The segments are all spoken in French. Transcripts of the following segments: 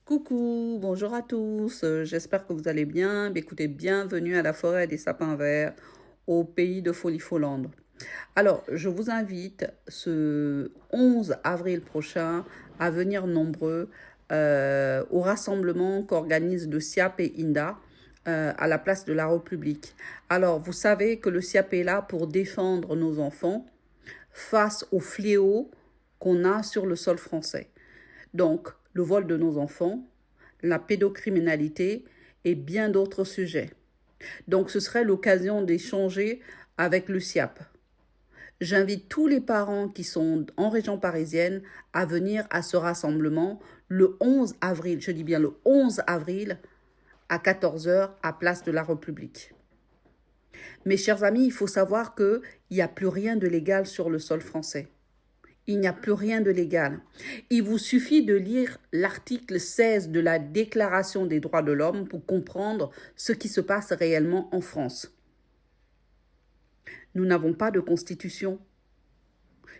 Coucou, bonjour à tous, j'espère que vous allez bien. Écoutez, bienvenue à la forêt des sapins verts, au pays de Folie-Folande. Alors, je vous invite ce 11 avril prochain à venir nombreux au rassemblement qu'organise le SIAP et INDA à la place de la République. Alors, vous savez que le SIAP est là pour défendre nos enfants face au fléau qu'on a sur le sol français. Donc, le vol de nos enfants, la pédocriminalité et bien d'autres sujets. Donc, ce serait l'occasion d'échanger avec le SIAP. J'invite tous les parents qui sont en région parisienne à venir à ce rassemblement le 11 avril, je dis bien le 11 avril, à 14 h à Place de la République. Mes chers amis, il faut savoir qu'il n'y a plus rien de légal sur le sol français. Il n'y a plus rien de légal. Il vous suffit de lire l'article 16 de la Déclaration des droits de l'homme pour comprendre ce qui se passe réellement en France. Nous n'avons pas de constitution.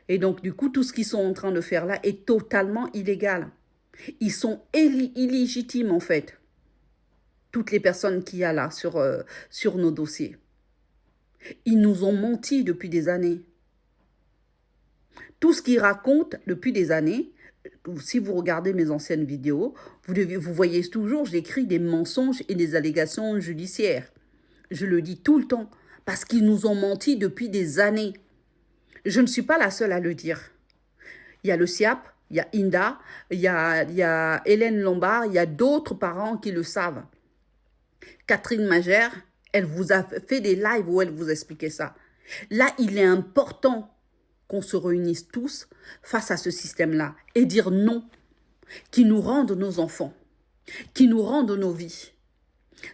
Et donc, du coup, tout ce qu'ils sont en train de faire là est totalement illégal. Ils sont illégitimes, en fait. Toutes les personnes qu'il y a là sur nos dossiers. Ils nous ont menti depuis des années. Tout ce qu'ils racontent depuis des années, si vous regardez mes anciennes vidéos, vous voyez toujours, j'écris des mensonges et des allégations judiciaires. Je le dis tout le temps, parce qu'ils nous ont menti depuis des années. Je ne suis pas la seule à le dire. Il y a le SIAP, il y a INDA, il y a Hélène Lombard, il y a d'autres parents qui le savent. Catherine Magère, elle vous a fait des lives où elle vous expliquait ça. Là, il est important qu'on se réunisse tous face à ce système-là et dire non, qui nous rende nos enfants, qui nous rende nos vies.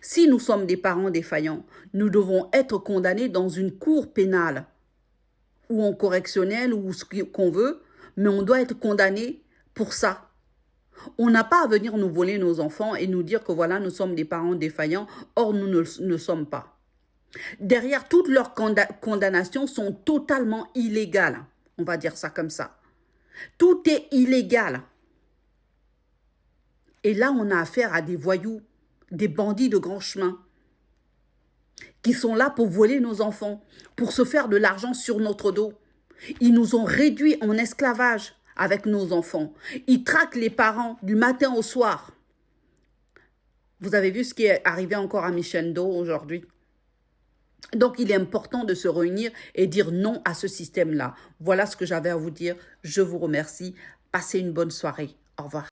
Si nous sommes des parents défaillants, nous devons être condamnés dans une cour pénale ou en correctionnel ou ce qu'on veut, mais on doit être condamné pour ça. On n'a pas à venir nous voler nos enfants et nous dire que voilà, nous sommes des parents défaillants, or nous ne sommes pas. Derrière, toutes leurs condamnations sont totalement illégales. On va dire ça comme ça. Tout est illégal. Et là, on a affaire à des voyous, des bandits de grand chemin, qui sont là pour voler nos enfants, pour se faire de l'argent sur notre dos. Ils nous ont réduits en esclavage avec nos enfants. Ils traquent les parents du matin au soir. Vous avez vu ce qui est arrivé encore à Michendo aujourd'hui? Donc, il est important de se réunir et dire non à ce système-là. Voilà ce que j'avais à vous dire. Je vous remercie. Passez une bonne soirée. Au revoir.